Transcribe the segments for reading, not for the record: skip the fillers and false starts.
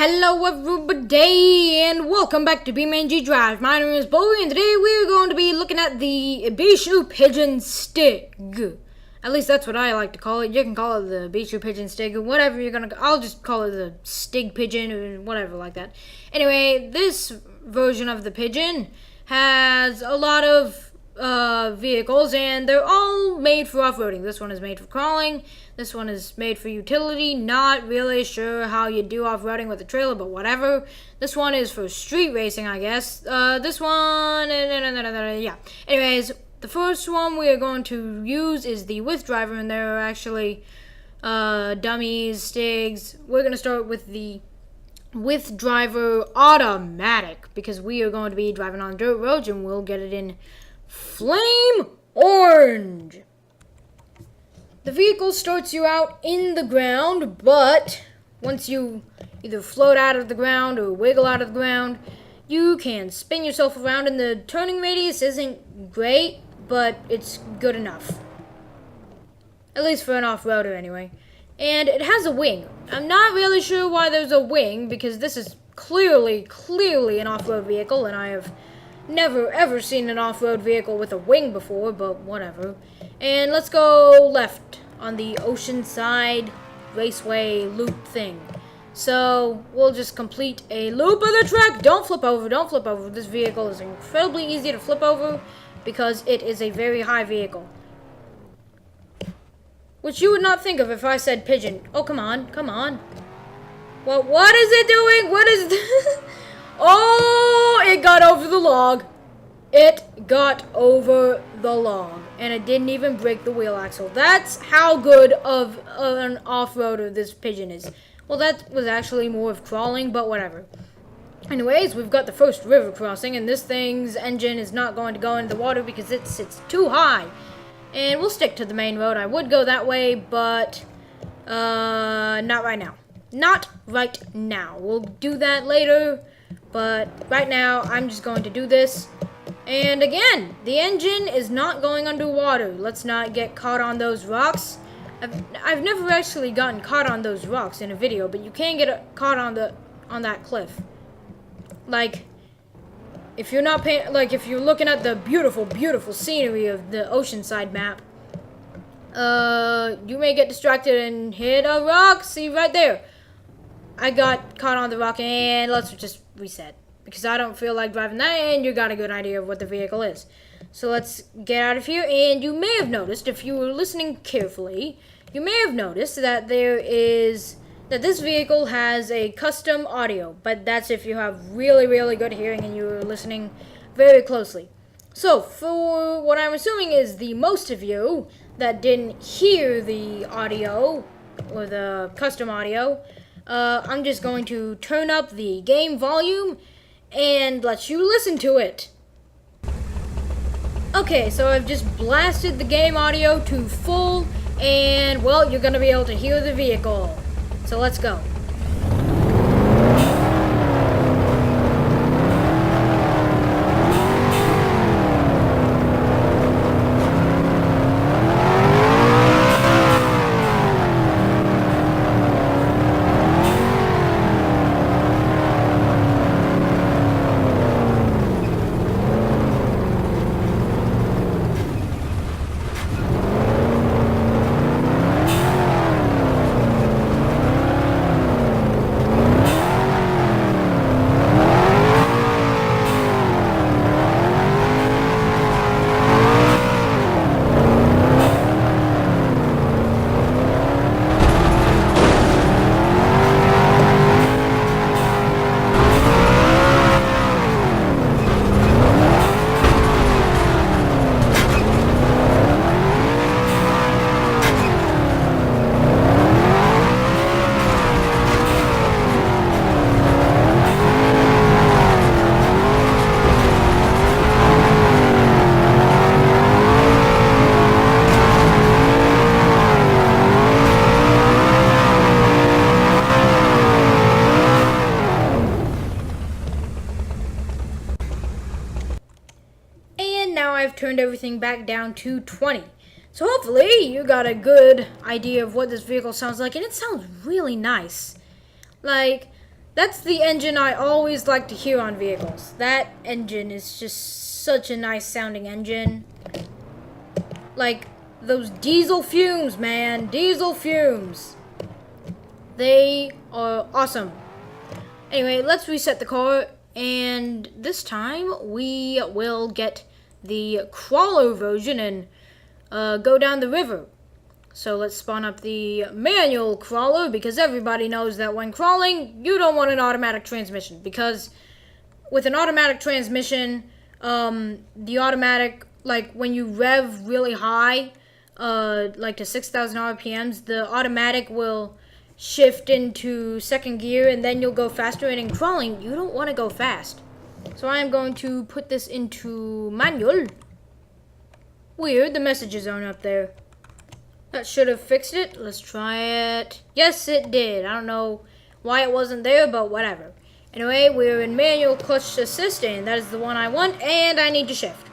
Hello everybody and welcome back to BeamNG.drive. My name is Bowie and today we're going to be looking at the Ibishu Pigeon Stig. At least that's what I like to call it. You can call it the Ibishu Pigeon Stig or whatever you're gonna. I'll just call it the Stig Pigeon or whatever like that. Anyway, this version of the Pigeon has a lot of vehicles and they're all made for off-roading. This one is made for crawling. This one is made for utility. Not really sure how you do off-roading with a trailer, but whatever. This one is for street racing, I guess. This one, yeah. Anyways, the first one we are going to use is the with driver, and there are actually dummies, Stigs. We're going to start with the with driver automatic because we are going to be driving on dirt roads and we'll get it in flame orange. The vehicle starts you out in the ground, but once you either float out of the ground or wiggle out of the ground, you can spin yourself around, and the turning radius isn't great, but it's good enough. At least for an off-roader anyway. And it has a wing. I'm not really sure why there's a wing, because this is clearly an off-road vehicle, and I have never ever seen an off-road vehicle with a wing before, but whatever. And let's go left on the Oceanside Raceway loop thing. So we'll just complete a loop of the track. Don't flip over, don't flip over. This vehicle is incredibly easy to flip over because it is a very high vehicle. Which you would not think of if I said Pigeon. Oh, come on, come on. Well, what is it doing? What is this? Oh, it got over the log. It got over the log. And it didn't even break the wheel axle. That's how good of an off-roader this Pigeon is. Well, that was actually more of crawling, but whatever. Anyways, we've got the first river crossing, and this thing's engine is not going to go into the water because it sits too high. And we'll stick to the main road. I would go that way, but not right now. Not right now. We'll do that later. But right now, I'm just going to do this. And again, the engine is not going underwater. Let's not get caught on those rocks. I've never actually gotten caught on those rocks in a video, but you can get caught on that cliff. Like, if you're not paying, like if you're looking at the beautiful scenery of the Oceanside map, you may get distracted and hit a rock. See right there. I got caught on the rock, and let's just reset because I don't feel like driving that, and you got a good idea of what the vehicle is. So let's get out of here. And you may have noticed, if you were listening carefully, you may have noticed that this vehicle has a custom audio, but that's if you have really good hearing and you're listening very closely. So for what I'm assuming is the most of you that didn't hear the audio or the custom audio, I'm just going to turn up the game volume and let you listen to it. Okay, so I've just blasted the game audio to full, and well, you're gonna be able to hear the vehicle. So let's go. I've turned everything back down to 20. So hopefully you got a good idea of what this vehicle sounds like, and it sounds really nice. Like, That's the engine I always like to hear on vehicles. That engine is just such a nice sounding engine. Like those diesel fumes, man. Diesel fumes. They are awesome. Anyway, let's reset the car. And this time we will get the crawler version and go down the river. So let's spawn up the manual crawler, because everybody knows that when crawling, you don't want an automatic transmission, because with an automatic transmission, the automatic, like when you rev really high, like to 6,000 RPMs, the automatic will shift into second gear and then you'll go faster, and in crawling, you don't want to go fast. So I am going to put this into manual. Weird, the messages aren't up there. That should have fixed it. Let's try it. Yes, it did. I don't know why it wasn't there, but whatever. Anyway, we're in manual clutch assist, and that is the one I want, and I need to shift.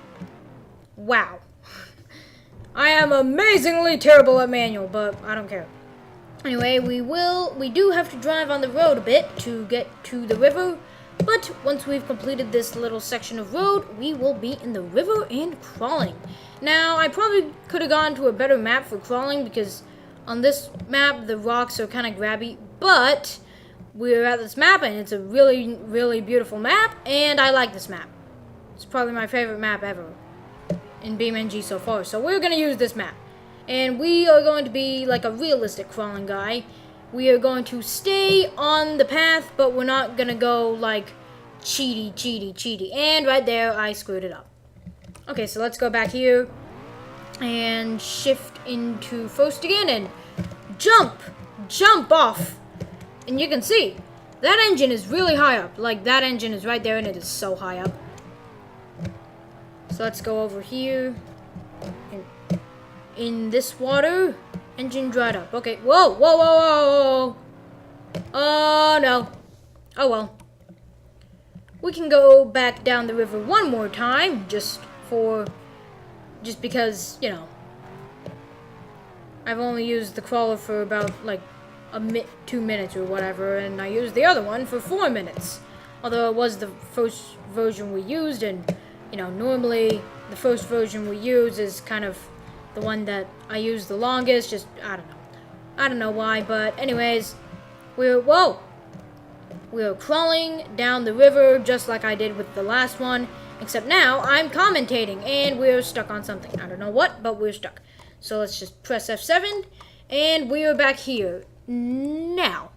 Wow. I am amazingly terrible at manual, but I don't care. Anyway, we do have to drive on the road a bit to get to the river, but once we've completed this little section of road, we will be in the river and crawling. Now, I probably could have gone to a better map for crawling, because on this map, the rocks are kind of grabby, but we're at this map, and it's a really, really beautiful map, and I like this map. It's probably my favorite map ever in BeamNG so far, so we're going to use this map. And we are going to be like a realistic crawling guy. We are going to stay on the path, but we're not going to go like cheaty. And right there, I screwed it up. Okay, so let's go back here and shift into first again and jump off. And you can see, that engine is really high up. Like, that engine is right there, and it is so high up. So let's go over here. And in this water, engine dried up. Okay, whoa. Oh, no. Oh, well. We can go back down the river one more time, just because, you know, I've only used the crawler for about, like, 2 minutes or whatever, and I used the other one for 4 minutes. Although it was the first version we used, and, you know, normally the first version we use is kind of the one that I use the longest. Just, I don't know why, but anyways, we're crawling down the river just like I did with the last one, except now I'm commentating, and we're stuck on something. I don't know what, but we're stuck. So let's just press F7, and we're back here. Now,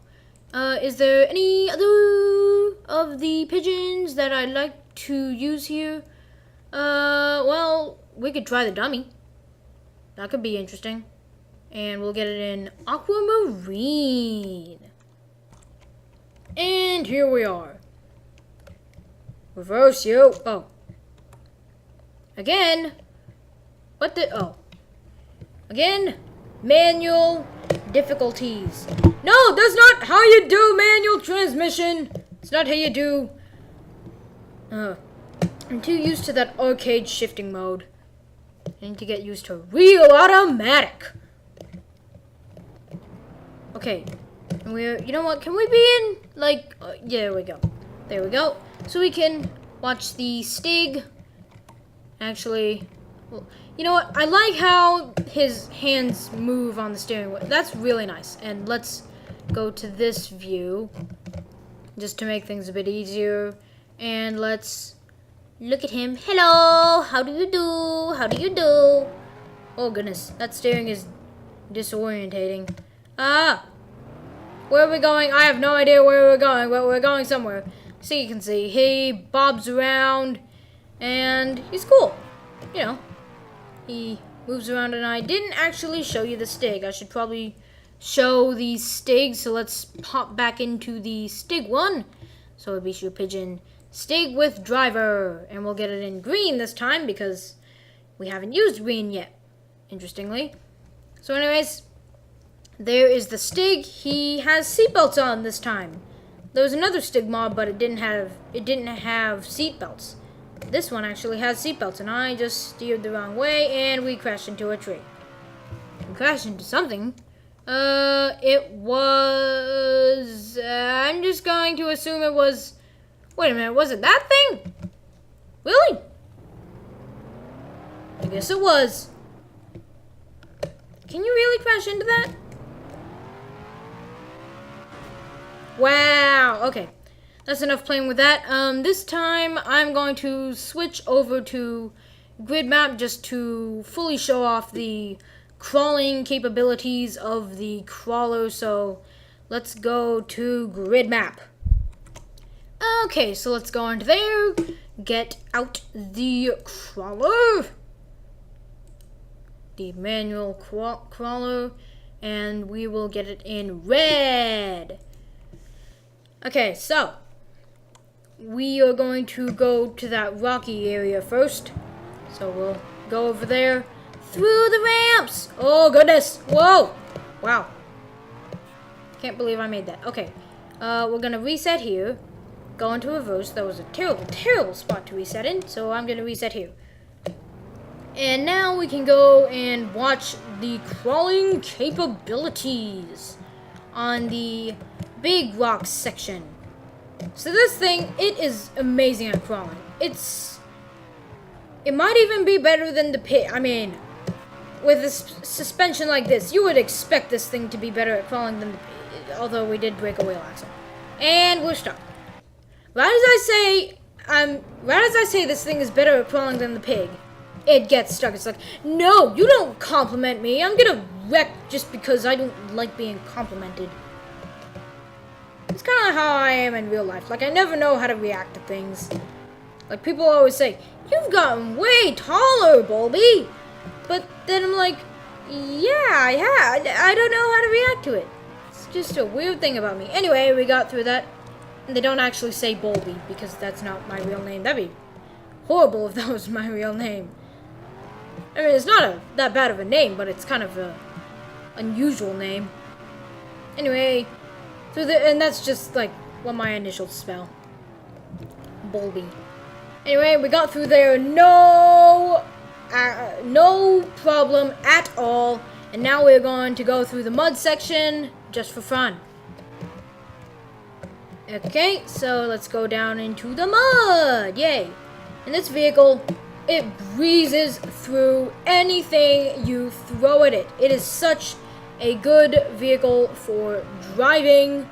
is there any other of the pigeons that I'd like to use here? Well, we could try the dummy. That could be interesting. And we'll get it in aquamarine. And here we are. Reverse you. Oh. Again. What the? Oh. Again. Manual difficulties. No, that's not how you do manual transmission. It's not how you do. I'm too used to that arcade shifting mode. I need to get used to real automatic. Okay. And you know what? Can we be in, like, yeah, there we go. There we go. So we can watch the Stig. Actually, well, you know what? I like how his hands move on the steering wheel. That's really nice. And let's go to this view, just to make things a bit easier. And let's look at him. Hello, how do you do? How do you do? Oh goodness, that steering is disorientating. Where are we going? I have no idea where we're going, but we're going somewhere. So you can see, he bobs around, and he's cool. You know, he moves around, and I didn't actually show you the Stig. I should probably show the Stig, so let's pop back into the Stig one. So Ibishu Pigeon Stig with driver, and we'll get it in green this time because we haven't used green yet, interestingly. So anyways, there is the Stig. He has seatbelts on this time. There was another Stig mod, but it didn't have seatbelts. This one actually has seatbelts, and I just steered the wrong way, and we crashed into a tree. We crashed into something. It was... I'm just going to assume it was... Wait a minute, was it that thing? Really? I guess it was. Can you really crash into that? Wow, okay. That's enough playing with that. This time I'm going to switch over to grid map just to fully show off the crawling capabilities of the crawler. So let's go to grid map. Okay, so let's go into there, get out the crawler, the manual crawler, and we will get it in red. Okay, so we are going to go to that rocky area first. So we'll go over there through the ramps. Oh goodness, whoa, wow. Can't believe I made that. Okay, we're gonna reset here. Go into reverse. That was a terrible, terrible spot to reset in, so I'm going to reset here. And now we can go and watch the crawling capabilities on the big rocks section. So this thing, it is amazing at crawling. It might even be better than the pit. I mean, with a suspension like this, you would expect this thing to be better at crawling than the pit, although we did break a wheel axle. And we're stuck. Right as I say this thing is better at crawling than the pig, it gets stuck. It's like, no, you don't compliment me. I'm gonna wreck just because I don't like being complimented. It's kind of how I am in real life. Like, I never know how to react to things. Like, people always say, you've gotten way taller, Bulby. But then I'm like, yeah, I don't know how to react to it. It's just a weird thing about me. Anyway, we got through that. They don't actually say Bulby because that's not my real name. That'd be horrible if that was my real name. I mean, it's not that bad of a name, but it's kind of a unusual name. Anyway, and that's just like what my initials spell. Bulby. Anyway, we got through there, no problem at all. And now we're going to go through the mud section just for fun. Okay, so let's go down into the mud. Yay. And this vehicle, it breezes through anything you throw at it. It is such a good vehicle for driving.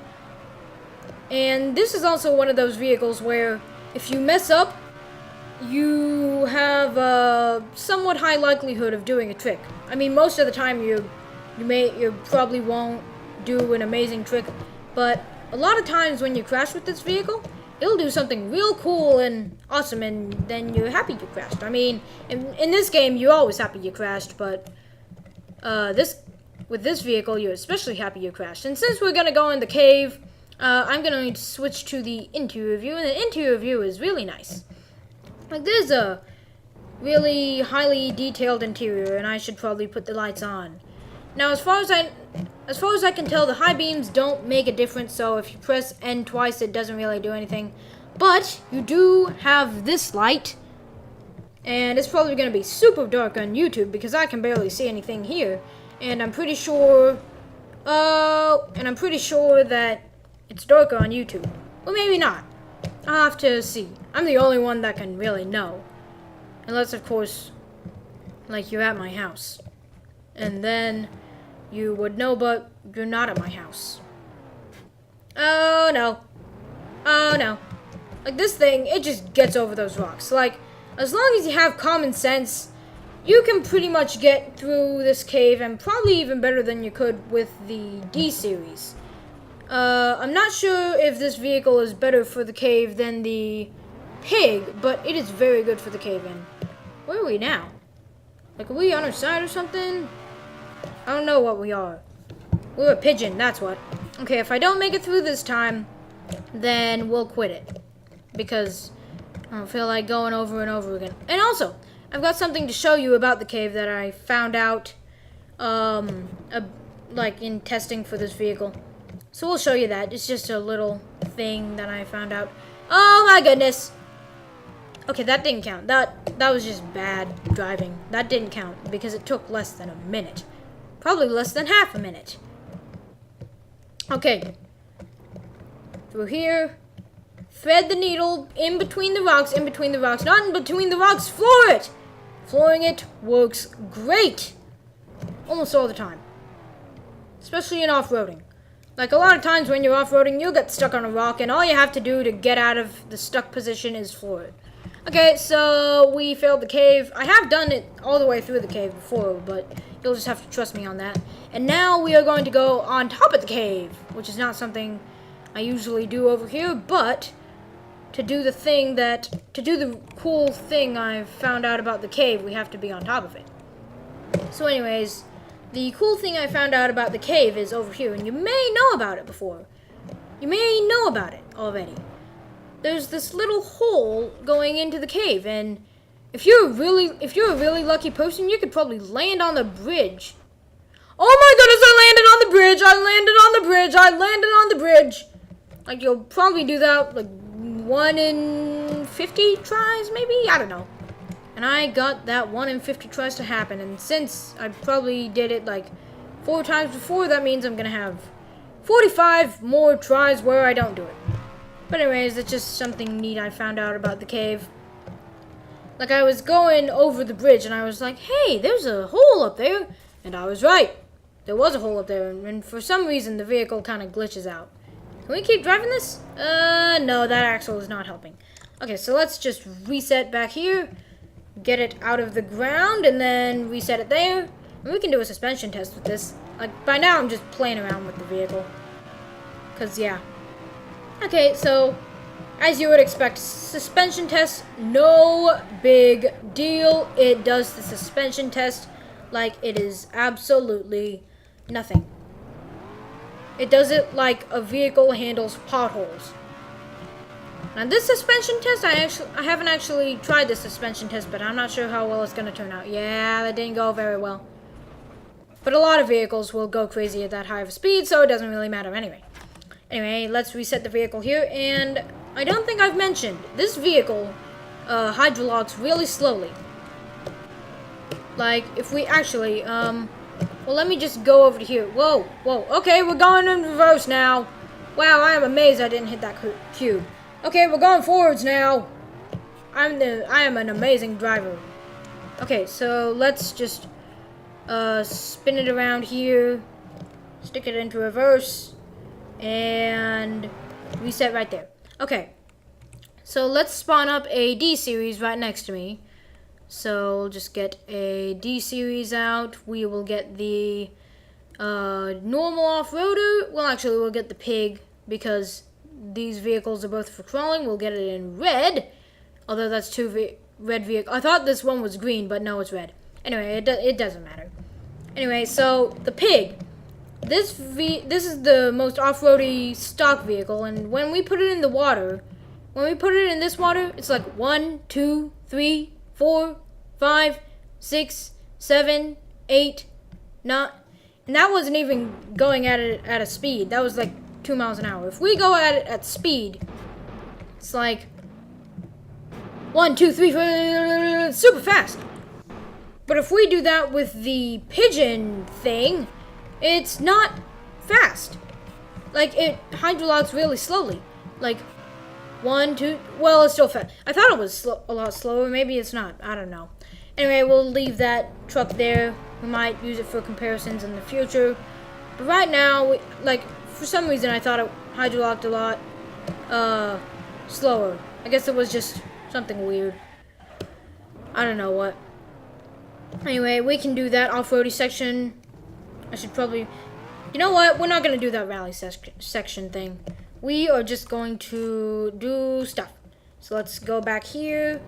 And this is also one of those vehicles where if you mess up, you have a somewhat high likelihood of doing a trick. I mean, most of the time you probably won't do an amazing trick, but a lot of times when you crash with this vehicle, it'll do something real cool and awesome, and then you're happy you crashed. I mean, in this game, you're always happy you crashed, but with this vehicle, you're especially happy you crashed. And since we're going to go in the cave, I'm going to switch to the interior view, and the interior view is really nice. Like, there's a really highly detailed interior, and I should probably put the lights on. Now, as far as I can tell, the high beams don't make a difference, so if you press N twice, it doesn't really do anything. But you do have this light, and it's probably going to be super dark on YouTube because I can barely see anything here. And I'm pretty sure, that it's darker on YouTube. Well, maybe not. I'll have to see. I'm the only one that can really know. Unless, of course, like, you're at my house. And then you would know, but you're not at my house. Oh, no. Oh, no. Like, this thing, it just gets over those rocks. Like, as long as you have common sense, you can pretty much get through this cave, and probably even better than you could with the D-Series. I'm not sure if this vehicle is better for the cave than the pig, but it is very good for the cave in. Where are we now? Like, are we on our side or something? I don't know what we are. We're a pigeon, that's what. Okay, if I don't make it through this time, then we'll quit it. Because I don't feel like going over and over again. And also, I've got something to show you about the cave that I found out, like, in testing for this vehicle. So we'll show you that. It's just a little thing that I found out. Oh my goodness! Okay, that didn't count. That was just bad driving. That didn't count because it took less than a minute. Probably less than half a minute. Okay. Through here. Thread the needle in between the rocks, not in between the rocks, floor it! Flooring it works great. Almost all the time. Especially in off-roading. Like, a lot of times when you're off-roading, you'll get stuck on a rock, and all you have to do to get out of the stuck position is floor it. Okay, so we failed the cave. I have done it all the way through the cave before, but you'll just have to trust me on that. And now we are going to go on top of the cave, which is not something I usually do over here, but to do the cool thing I've found out about the cave, we have to be on top of it. So anyways, the cool thing I found out about the cave is over here, and you may know about it before. You may know about it already. There's this little hole going into the cave, and if you're a really lucky person, you could probably land on the bridge. Oh my goodness, I landed on the bridge. Like, you'll probably do that like 1 in 50 tries, maybe? I don't know. And I got that 1 in 50 tries to happen, and since I probably did it like 4 times before, that means I'm gonna have 45 more tries where I don't do it. But anyways, it's just something neat I found out about the cave. Like, I was going over the bridge, and I was like, hey, there's a hole up there. And I was right. There was a hole up there, and for some reason, the vehicle kind of glitches out. Can we keep driving this? No, that axle is not helping. Okay, so let's just reset back here. Get it out of the ground, and then reset it there. And we can do a suspension test with this. Like, by now, I'm just playing around with the vehicle. Because, yeah. Okay, so, as you would expect, suspension test, no big deal. It does the suspension test like it is absolutely nothing. It does it like a vehicle handles potholes. Now this suspension test, I haven't actually tried this suspension test, but I'm not sure how well it's going to turn out. Yeah, that didn't go very well. But a lot of vehicles will go crazy at that high of a speed, so it doesn't really matter anyway. Anyway, let's reset the vehicle here, and I don't think I've mentioned, this vehicle hydrolocks really slowly. Like, if we actually, well, let me just go over to here. Whoa, okay, we're going in reverse now. Wow, I am amazed I didn't hit that cube. Okay, we're going forwards now. I am an amazing driver. Okay, so let's just spin it around here, stick it into reverse, and reset right there. Okay, so let's spawn up a D series right next to me. So we'll just get a D series out. We will get the normal off-roader. Well, actually, we'll get the pig because these vehicles are both for crawling. We'll get it in red, although that's two red vehicles. I thought this one was green, but no, it's red. Anyway, it doesn't matter. Anyway, so the pig. This is the most off-roady stock vehicle, and when we put it in the water, this water, it's like 1, 2, 3, 4, 5, 6, 7, 8, 9, and that wasn't even going at it at a speed. That was like 2 miles an hour. If we go at it at speed, it's like 1, 2, 3, 4, super fast. But if we do that with the Pigeon thing, it's not fast. Like, it hydrolocks really slowly. Like, 1, 2, well, it's still fast. I thought it was a lot slower. Maybe it's not. I don't know. Anyway, we'll leave that truck there. We might use it for comparisons in the future. But right now, for some reason, I thought it hydrolocked a lot slower. I guess it was just something weird. I don't know what. Anyway, we can do that off-roady section. I should probably... You know what? We're not going to do that rally section thing. We are just going to do stuff. So let's go back here,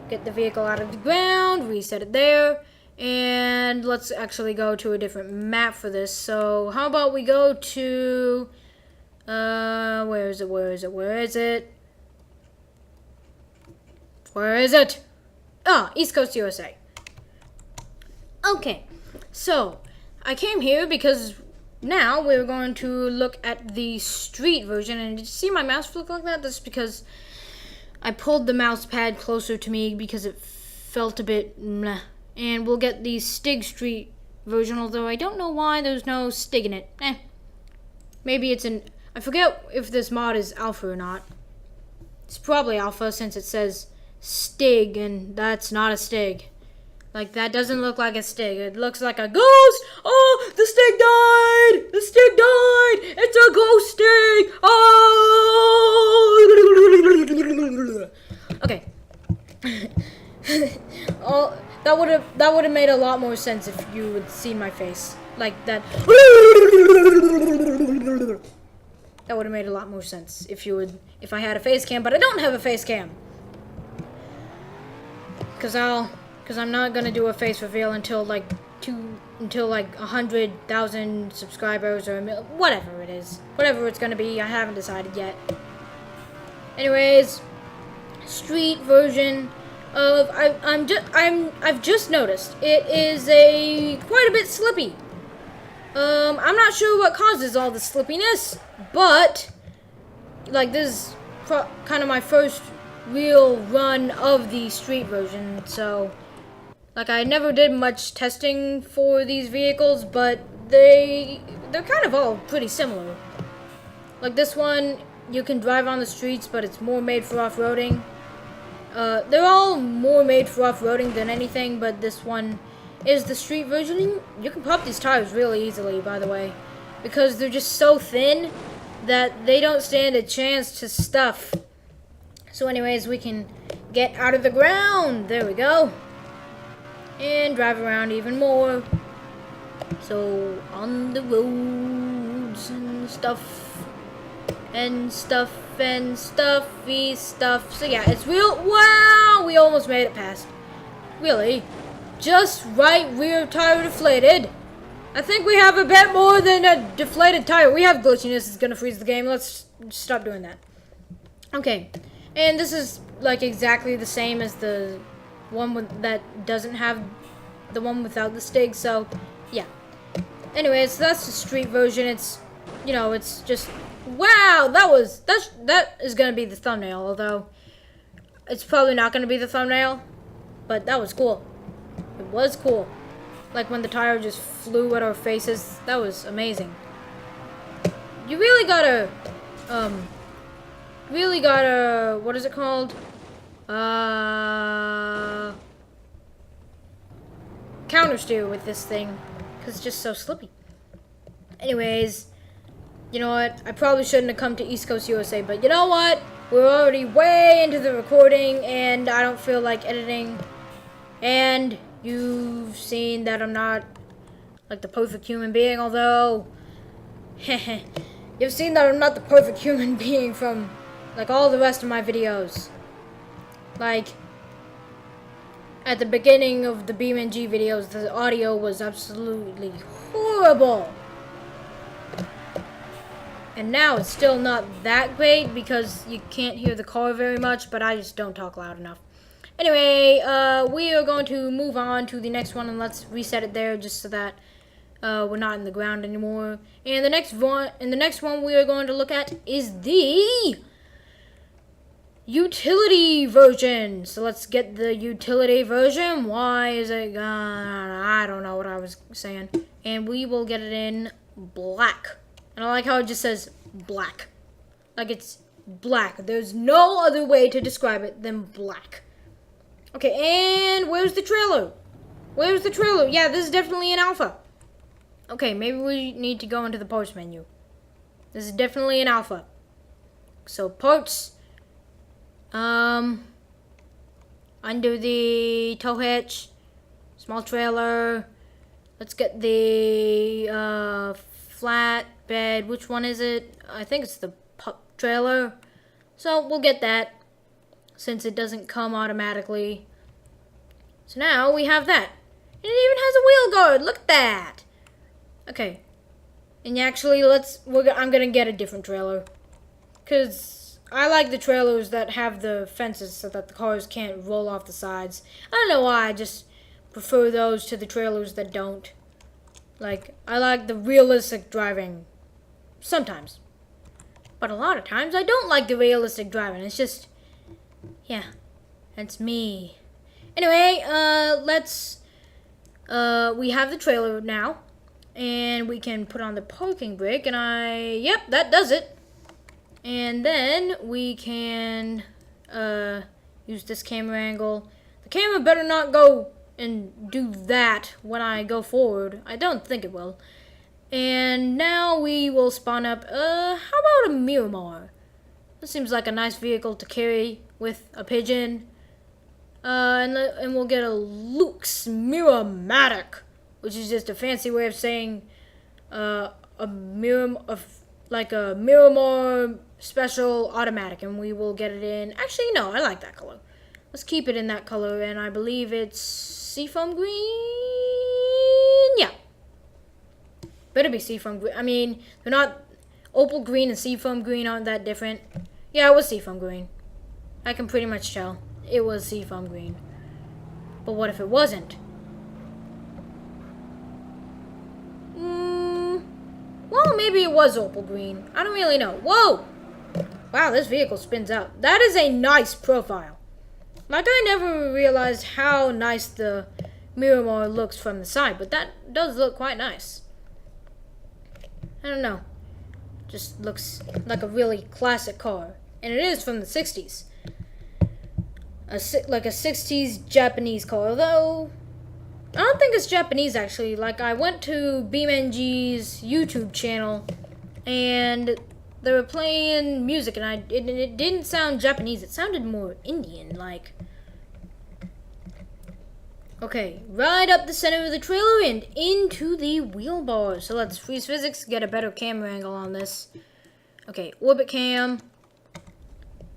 get the vehicle out of the ground, reset it there, and let's actually go to a different map for this. So how about we go to... where is it? Ah, East Coast, USA. Okay, so I came here because now we're going to look at the street version. And did you see my mouse look like that? That's because I pulled the mouse pad closer to me because it felt a bit meh. And we'll get the Stig Street version, although I don't know why there's no Stig in it. maybe it's an, I forget if this mod is alpha or not. It's probably alpha since it says Stig, and that's not a Stig. Like, that doesn't look like a Stig. It looks like a ghost. Oh, the Stig died. The Stig died. It's a ghost Stig. Oh. Okay. Oh, that would have made a lot more sense if you had seen my face. Like that. That would have made a lot more sense if I had a face cam, but I don't have a face cam. Cause I'm not gonna do a face reveal until like 100,000 subscribers or whatever it is, whatever it's gonna be. I haven't decided yet. Anyways, street version of I've just noticed it is quite a bit slippy. I'm not sure what causes all the slippiness, but like this is kind of my first real run of the street version, so like I never did much testing for these vehicles, but they're kind of all pretty similar. Like this one, you can drive on the streets, but it's more made for off-roading. They're all more made for off-roading than anything, but this one is the street version. You can pop these tires really easily, by the way, because they're just so thin that they don't stand a chance to stuff. So anyways, we can get out of the ground. There we go. And drive around even more. So on the roads and stuff. And stuff and stuffy stuff. So yeah, it's real. Wow, we almost made it past. Really? Just right rear tire deflated. I think we have a bit more than a deflated tire. We have glitchiness. It's gonna freeze the game. Let's stop doing that. Okay. And this is like exactly the same as the one that doesn't have the one without the Stig. So yeah. Anyways, that's the street version. It's, you know, it's just, wow, that is gonna be the thumbnail, although it's probably not gonna be the thumbnail, but that was cool. It was cool. Like when the tire just flew at our faces. That was amazing. You really gotta what is it called? Counter steer with this thing, because it's just so slippy. Anyways, you know what? I probably shouldn't have come to East Coast USA, but you know what? We're already way into the recording, and I don't feel like editing. And you've seen that I'm not like the perfect human being, although you've seen that I'm not the perfect human being from like all the rest of my videos. Like at the beginning of the BeamNG videos, the audio was absolutely horrible. And now it's still not that great because you can't hear the car very much, but I just don't talk loud enough. Anyway, we are going to move on to the next one, and let's reset it there just so that we're not in the ground anymore. And the next one we are going to look at is the utility version. So let's get the utility version. Why is it I don't know what I was saying. And we will get it in black. And I like how it just says black. Like it's black. There's no other way to describe it than black. Okay, and where's the trailer? Where's the trailer? Yeah, this is definitely an alpha. Okay, maybe we need to go into the parts menu. This is definitely an alpha. So parts. Under the tow hitch, small trailer. Let's get the flatbed. Which one is it? I think it's the trailer. So we'll get that, since it doesn't come automatically. So now we have that. And it even has a wheel guard. Look at that. Okay. And actually, I'm gonna get a different trailer, cause I like the trailers that have the fences so that the cars can't roll off the sides. I don't know why. I just prefer those to the trailers that don't. Like, I like the realistic driving sometimes, but a lot of times I don't like the realistic driving. It's just, yeah, that's me. Anyway, we have the trailer now, And we can put on the parking brake, and yep, that does it. And then we can use this camera angle. The camera better not go and do that when I go forward. I don't think it will. And now we will spawn up, how about a Miramar? This seems like a nice vehicle to carry with a Pigeon. And we'll get a Luke's Miramatic, which is just a fancy way of saying a Miramar special automatic, and we will get it in. Actually, no, I like that color. Let's keep it in that color, and I believe it's seafoam green. Yeah, better be seafoam green. I mean, they're not opal green and seafoam green aren't that different. Yeah, it was seafoam green. I can pretty much tell it was seafoam green. But what if it wasn't? Well, maybe it was opal green. I don't really know. Whoa! Wow, this vehicle spins out. That is a nice profile. Like, I never realized how nice the Miramar looks from the side, but that does look quite nice. I don't know. Just looks like a really classic car. And it is from the 60s. Like a 60s Japanese car, though I don't think it's Japanese, actually. Like, I went to BeamNG's YouTube channel, and they were playing music, and it didn't sound Japanese. It sounded more Indian, like. Okay, right up the center of the trailer and into the wheel bar. So let's freeze physics, get a better camera angle on this. Okay, orbit cam,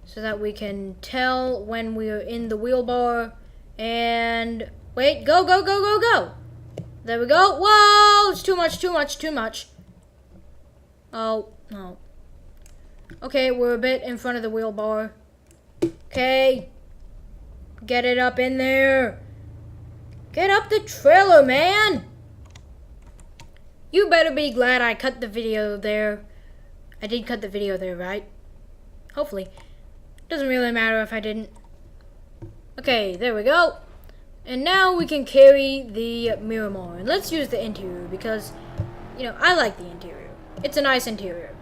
so that we can tell when we are in the wheel bar. And wait, go, go, go, go, go. There we go. Whoa, it's too much, too much, too much. Oh, no. Okay, we're a bit in front of the wheel bar. Okay. Get it up in there. Get up the trailer, man. You better be glad I cut the video there. I did cut the video there, right? Hopefully. Doesn't really matter if I didn't. Okay, there we go. And now we can carry the Miramar. And let's use the interior because, you know, I like the interior. It's a nice interior.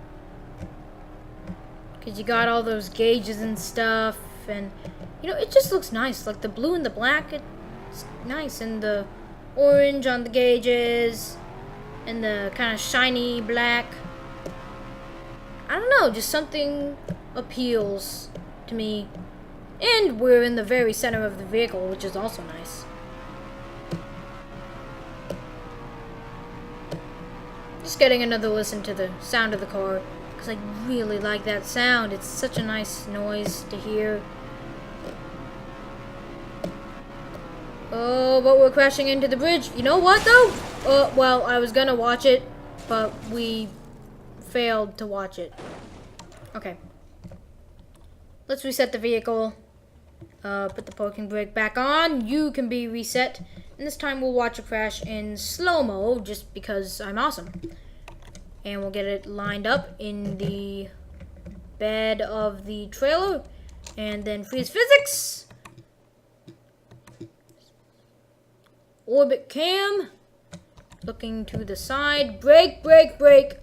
Because you got all those gauges and stuff. And, you know, it just looks nice. Like the blue and the black, it's nice. And the orange on the gauges. And the kind of shiny black. I don't know, just something appeals to me. And we're in the very center of the vehicle, which is also nice. Just getting another listen to the sound of the car, because I really like that sound. It's such a nice noise to hear. Oh, but we're crashing into the bridge. You know what, though? Well, I was gonna watch it, but we failed to watch it. Okay. Let's reset the vehicle. Put the parking brake back on. You can be reset. And this time we'll watch a crash in slow-mo just because I'm awesome. And we'll get it lined up in the bed of the trailer. And then freeze physics. Orbit cam. Looking to the side. Brake, brake, brake.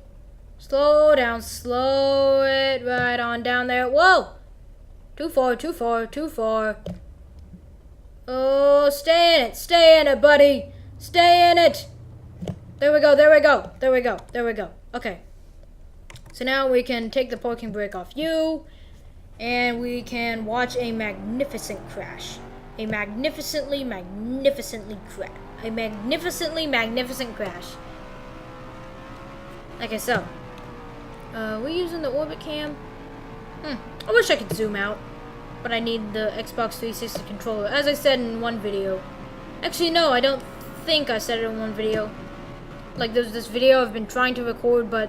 Slow down. Slow it right on down there. Whoa! Too far, too far, too far. Oh, stay in it, buddy. Stay in it. There we go, there we go, there we go, there we go. Okay. So now we can take the parking brake off you, and we can watch a magnificent crash. A magnificently magnificent crash. Okay, so. We're using the orbit cam. I wish I could zoom out, but I need the Xbox 360 controller, as I said in one video. Actually, no, I don't think I said it in one video. Like, there's this video I've been trying to record, but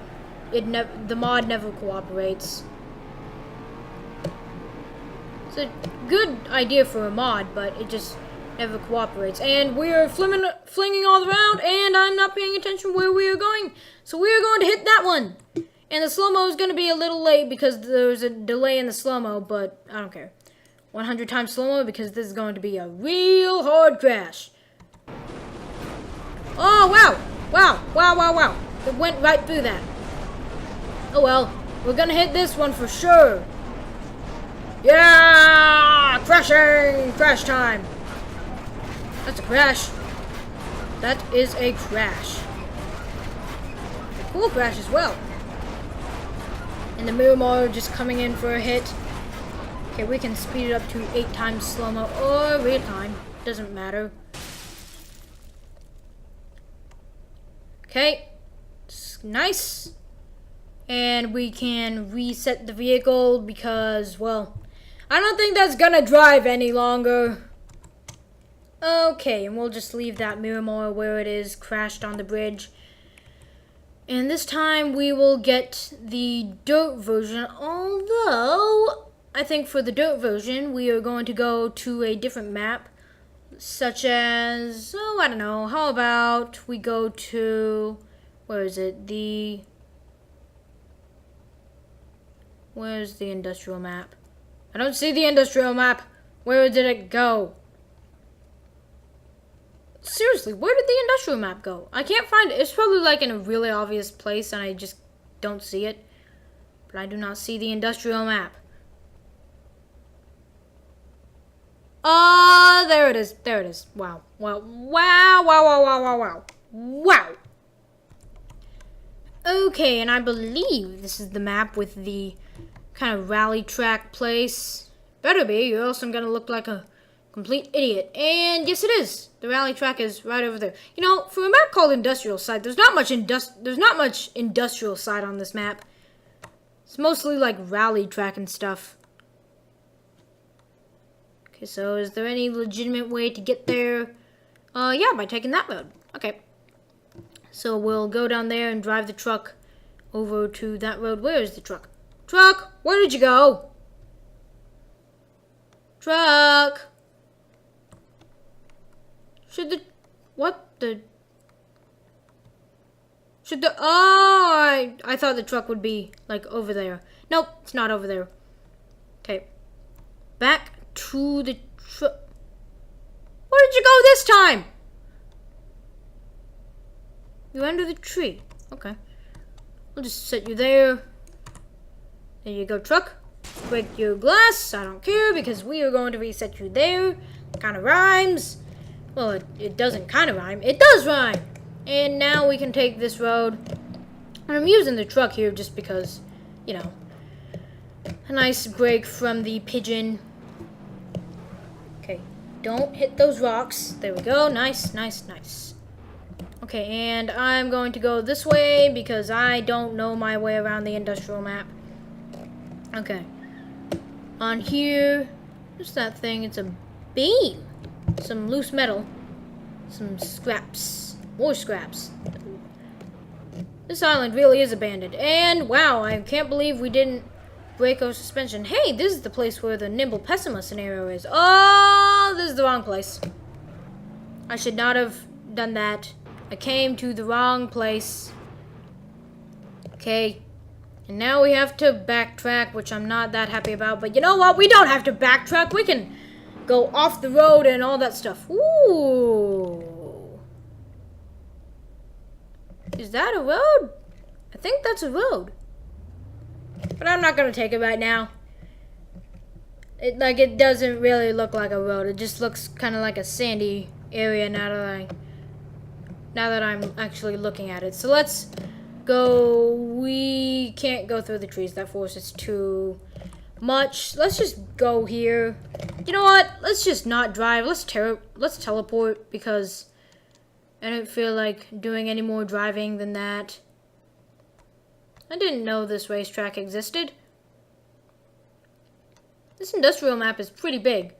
the mod never cooperates. It's a good idea for a mod, but it just never cooperates. And we're flinging all around, and I'm not paying attention where we are going. So we are going to hit that one. And the slow-mo is going to be a little late because there's a delay in the slow-mo, but I don't care. 100 times slow-mo because this is going to be a real hard crash. Oh, wow! Wow, wow, wow, wow. It went right through that. Oh well, we're gonna hit this one for sure. Yeah! Crashing! Crash time! That's a crash. That is a crash. A cool crash as well. And the Miramar just coming in for a hit. Okay, we can speed it up to 8 times slow-mo or real time. Doesn't matter. Okay. It's nice. And we can reset the vehicle because, well, I don't think that's gonna drive any longer. Okay, and we'll just leave that Miramar where it is, crashed on the bridge. And this time we will get the dirt version, although I think for the dirt version we are going to go to a different map, such as, oh, I don't know, how about we go to, where is it, where's the industrial map? I don't see the industrial map. Where did it go? Seriously, where did the industrial map go? I can't find it. It's probably like in a really obvious place and I just don't see it. But I do not see the industrial map. Oh, there it is. There it is. Wow. Wow. Wow. Wow. Wow. Wow. Wow. Wow. Wow. Okay, and I believe this is the map with the kind of rally track place. Better be, or else I'm gonna look like a complete idiot. And yes, it is. The rally track is right over there. You know, for a map called Industrial Site, there's not much industrial site on this map. It's mostly like rally track and stuff. Okay, so is there any legitimate way to get there? Yeah, by taking that road. Okay. So we'll go down there and drive the truck over to that road. Where is the truck? Truck, where did you go? Truck. Oh, I thought the truck would be like over there. Nope, it's not over there. Okay. Back to the truck. Where did you go this time? You're under the tree. Okay. I'll just set you there. There you go, truck. Break your glass. I don't care because we are going to reset you there. Kind of rhymes. Well, it doesn't kind of rhyme. It does rhyme. And now we can take this road. And I'm using the truck here just because, you know, a nice break from the Pigeon. Okay, don't hit those rocks. There we go. Nice, nice, nice. Okay, and I'm going to go this way because I don't know my way around the industrial map. Okay. On here, what's that thing? It's a beam. Some loose metal. Some scraps. More scraps. This island really is abandoned. And, wow, I can't believe we didn't break our suspension. Hey, this is the place where the Nimble Pessima scenario is. Oh, this is the wrong place. I should not have done that. I came to the wrong place. Okay. And now we have to backtrack, which I'm not that happy about. But you know what? We don't have to backtrack. We can go off the road and all that stuff. Ooh. Is that a road? I think that's a road. But I'm not going to take it right now. It doesn't really look like a road. It just looks kind of like a sandy area now that I'm actually looking at it. So let's go. We can't go through the trees. That force is too much. Let's just go here. You know what? Let's just not drive. Let's teleport because I don't feel like doing any more driving than that. I didn't know this racetrack existed. This industrial map is pretty big.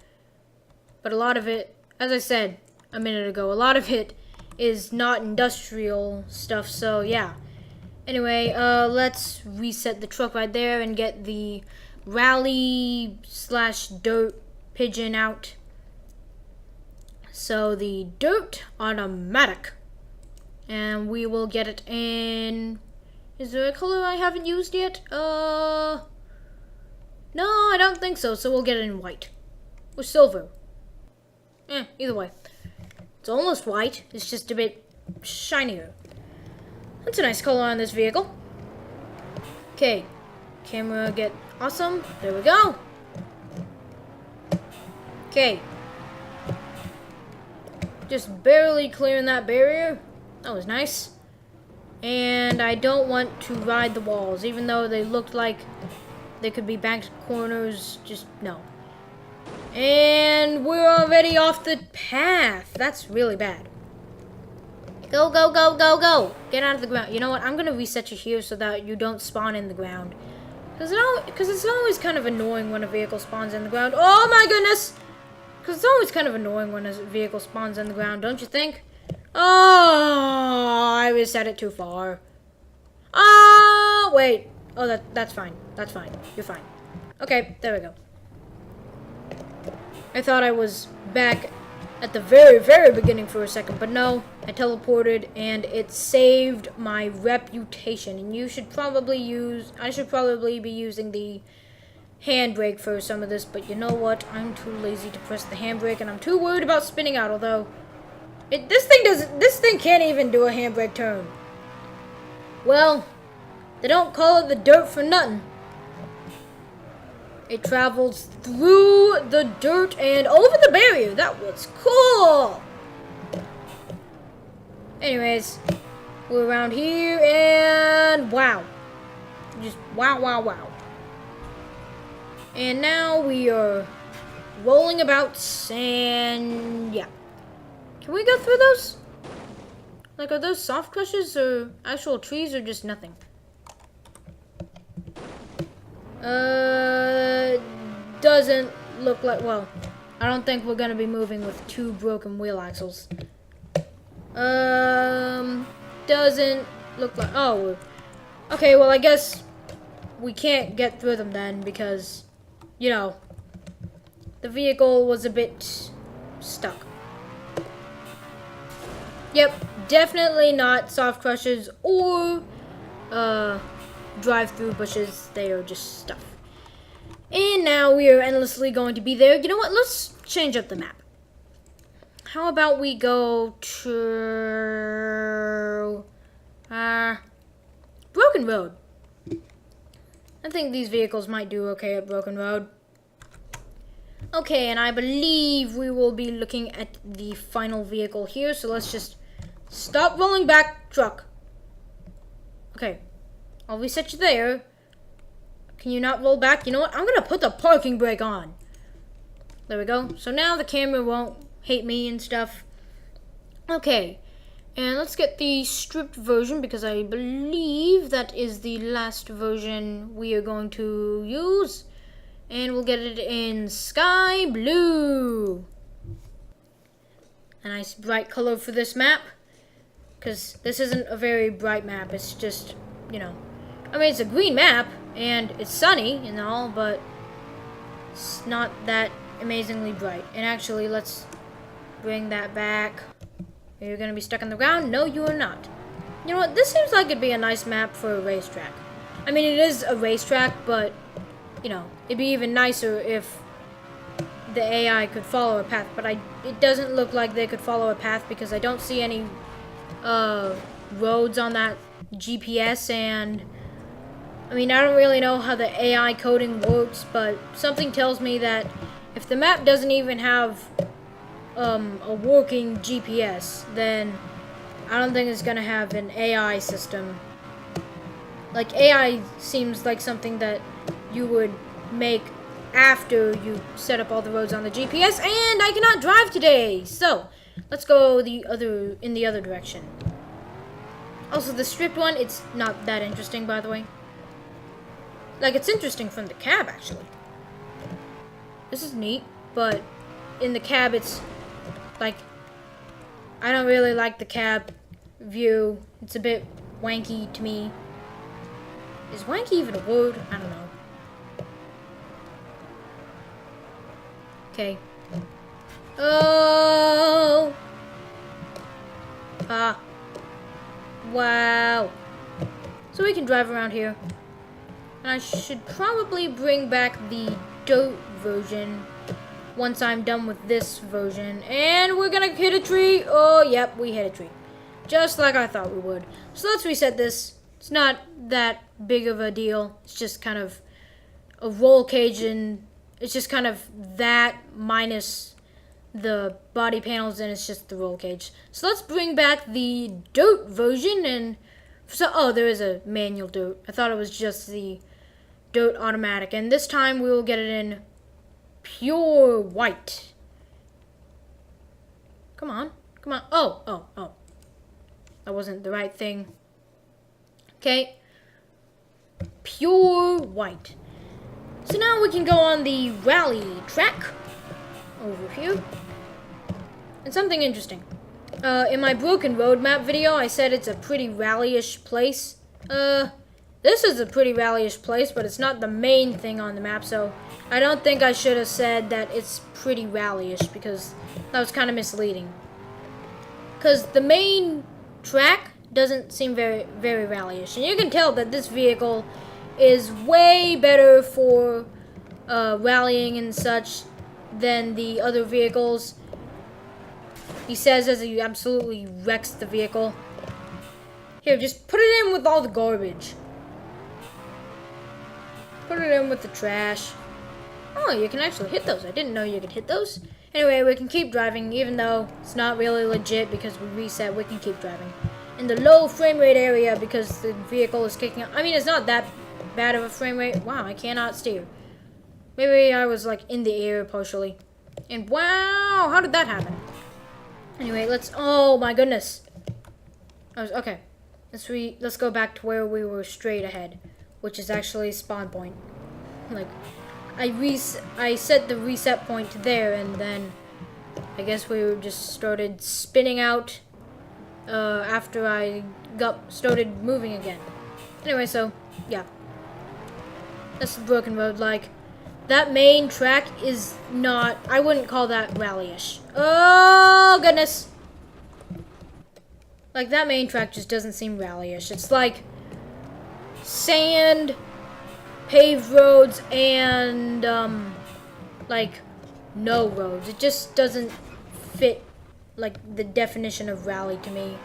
But a lot of it, as I said a minute ago, a lot of it is not industrial stuff, so yeah. Anyway, let's reset the truck right there and get the rally/dirt Pigeon out. So the dirt automatic. And we will get it in... Is there a color I haven't used yet? No, I don't think so. So we'll get it in white. Or silver. Either way. It's almost white. It's just a bit shinier. That's a nice color on this vehicle. Okay, camera get awesome. There we go. Okay. Just barely clearing that barrier. That was nice. And I don't want to ride the walls, even though they looked like they could be banked corners. Just no. And we're already off the path. That's really bad. Go, go, go, go, go. Get out of the ground. You know what? I'm going to reset you here so that you don't spawn in the ground. Because it's always kind of annoying when a vehicle spawns in the ground. Oh my goodness! Because it's always kind of annoying when a vehicle spawns in the ground, don't you think? Oh, I reset it too far. Oh, wait. Oh, that's fine. That's fine. You're fine. Okay, there we go. I thought I was back at the very, very beginning for a second, but no, I teleported and it saved my reputation. And I should probably be using the handbrake for some of this, but you know what? I'm too lazy to press the handbrake, and I'm too worried about spinning out. Although, this thing can't even do a handbrake turn. Well, they don't call it the dirt for nothing. It travels through the dirt and over the barrier. That was cool. Anyways, we're around here, and wow, just wow, wow, wow. And now we are rolling about, and yeah. Can we go through those? Like, are those soft crushes or actual trees or just nothing? Doesn't look like, well, I don't think we're gonna be moving with 2 broken wheel axles. Doesn't look like, oh, okay, well, I guess we can't get through them then because, you know, the vehicle was a bit stuck. Yep, definitely not soft crushes or drive-through bushes. They are just stuff. And now we are endlessly going to be there. You know what? Let's change up the map. How about we go to Broken Road? I think these vehicles might do okay at Broken Road. Okay, and I believe we will be looking at the final vehicle here. So let's just stop rolling back, truck. Okay, I'll reset you there. Can you not roll back? You know what? I'm going to put the parking brake on. There we go. So now the camera won't hate me and stuff. Okay, and let's get the stripped version because I believe that is the last version we are going to use. And we'll get it in sky blue. A nice bright color for this map. Because this isn't a very bright map. It's just, you know. I mean, it's a green map. And it's sunny and all. But it's not that amazingly bright. And actually, let's bring that back. Are you going to be stuck on the ground? No, you are not. You know what? This seems like it'd be a nice map for a racetrack. I mean, it is a racetrack, but, you know, it'd be even nicer if the AI could follow a path. But it doesn't look like they could follow a path because I don't see any roads on that GPS. And, I mean, I don't really know how the AI coding works, but something tells me that if the map doesn't even have a working GPS, then I don't think it's gonna have an AI system. Like, AI seems like something that you would make after you set up all the roads on the GPS, and I cannot drive today. So, let's go in the other direction. Also, the stripped one, it's not that interesting, by the way. Like, it's interesting from the cab, actually. This is neat, but in the cab, it's like, I don't really like the cab view. It's a bit wanky to me. Is wanky even a word? I don't know. Okay. Oh! Ah. Wow. So we can drive around here. And I should probably bring back the dirt version once I'm done with this version. And we're gonna hit a tree. Oh, yep, we hit a tree. Just like I thought we would. So let's reset this. It's not that big of a deal. It's just kind of a roll cage, and it's just kind of that minus the body panels, and it's just the roll cage. So let's bring back the dirt version, and so oh, there is a manual dirt. I thought it was just the dirt automatic, and this time we will get it in pure white. Come on, come on. Oh. That wasn't the right thing. Okay. Pure white. So now we can go on the rally track over here. And something interesting. In my broken road map video, I said it's a pretty rally-ish place. This is a pretty rally-ish place, but it's not the main thing on the map, so I don't think I should have said that it's pretty rally-ish, because that was kind of misleading. Because the main track doesn't seem very, very rally-ish, and you can tell that this vehicle is way better for rallying and such than the other vehicles. He says as he absolutely wrecks the vehicle. Here, just put it in with all the garbage. Put it in with the trash. Oh, you can actually hit those. I didn't know you could hit those. Anyway, we can keep driving, even though it's not really legit because we reset. We can keep driving in the low frame rate area because the vehicle is kicking up. I mean, it's not that bad of a frame rate. Wow, I cannot steer. Maybe I was like in the air partially. And wow, how did that happen? Anyway, let's. Oh my goodness. Okay. Let's go back to where we were straight ahead, which is actually spawn point. Like, I set the reset point to there, and then I guess we just started spinning out after I started moving again. Anyway, so yeah, that's the broken road. Like, that main track is not. I wouldn't call that rally-ish. Oh goodness! Like, that main track just doesn't seem rally-ish. It's like sand, paved roads, and like no roads. It just doesn't fit like the definition of rally to me.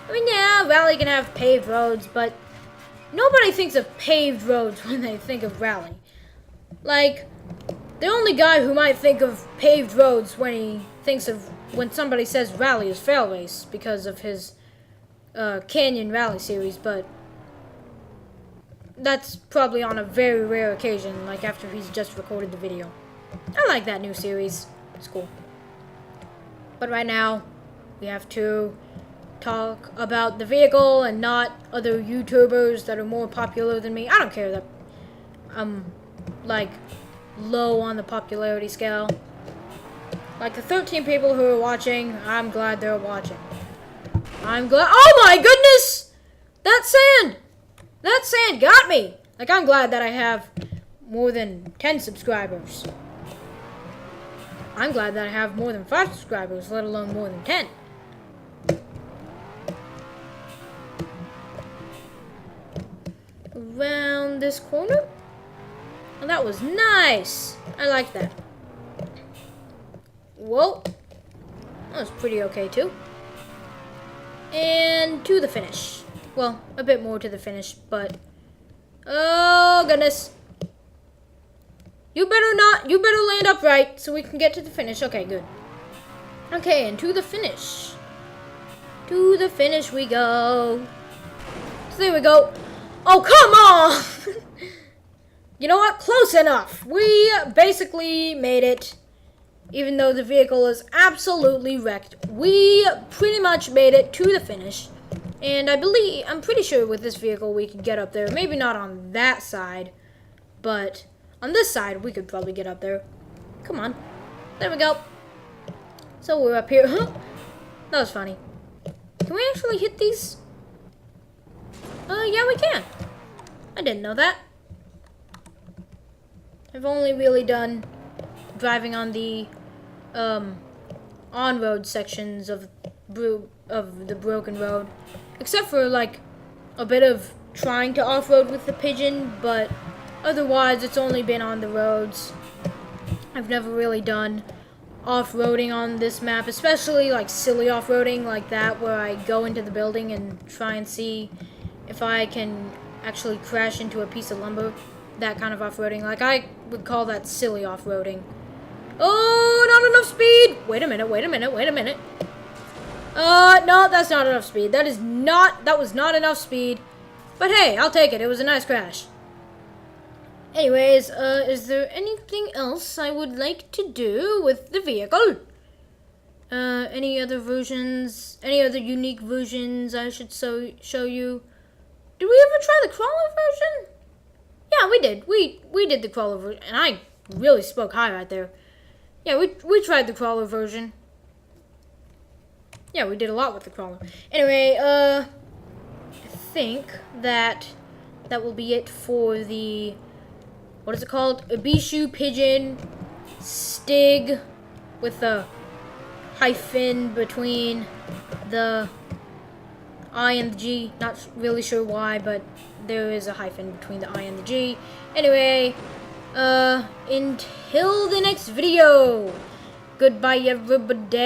I mean, yeah, rally can have paved roads, but nobody thinks of paved roads when they think of rally. Like, the only guy who might think of paved roads when somebody says rally is Fail Race because of his Canyon Rally series, but that's probably on a very rare occasion, like after he's just recorded the video. I like that new series. It's cool. But right now, we have to talk about the vehicle and not other YouTubers that are more popular than me. I don't care that I'm like low on the popularity scale. Like the 13 people who are watching, I'm glad they're watching. I'm glad. Oh my goodness! That sand! That sand got me! Like, I'm glad that I have more than 10 subscribers. I'm glad that I have more than 5 subscribers, let alone more than 10. Around this corner? Oh, that was nice! I like that. Whoa. That was pretty okay, too. And to the finish. Well, a bit more to the finish, but... Oh, goodness. You better land upright so we can get to the finish. Okay, good. Okay, and to the finish. To the finish we go. So there we go. Oh, come on! You know what? Close enough. We basically made it. Even though the vehicle is absolutely wrecked, we pretty much made it to the finish. And I'm pretty sure with this vehicle we could get up there. Maybe not on that side, but on this side we could probably get up there. Come on. There we go. So we're up here. That was funny. Can we actually hit these? Yeah, we can. I didn't know that. I've only really done driving on the on-road sections of the broken road. Except for, like, a bit of trying to off-road with the Pigeon, but otherwise it's only been on the roads. I've never really done off-roading on this map, especially like silly off-roading like that, where I go into the building and try and see if I can actually crash into a piece of lumber. That kind of off-roading, like I would call that silly off-roading. Oh, not enough speed! Wait a minute, wait a minute, wait a minute. No, that's not enough speed. That was not enough speed. But hey, I'll take it. It was a nice crash. Anyways, is there anything else I would like to do with the vehicle? Any other versions? Any other unique versions I should show you? Did we ever try the crawler version? Yeah, we did. We did the crawler version, and I really spoke high right there. Yeah, we tried the crawler version. Yeah, we did a lot with the crawler. Anyway, I think that will be it for the, what is it called? Ibishu Pigeon STi-G with a hyphen between the I and the G. Not really sure why, but there is a hyphen between the I and the G. Anyway, until the next video, goodbye everybody.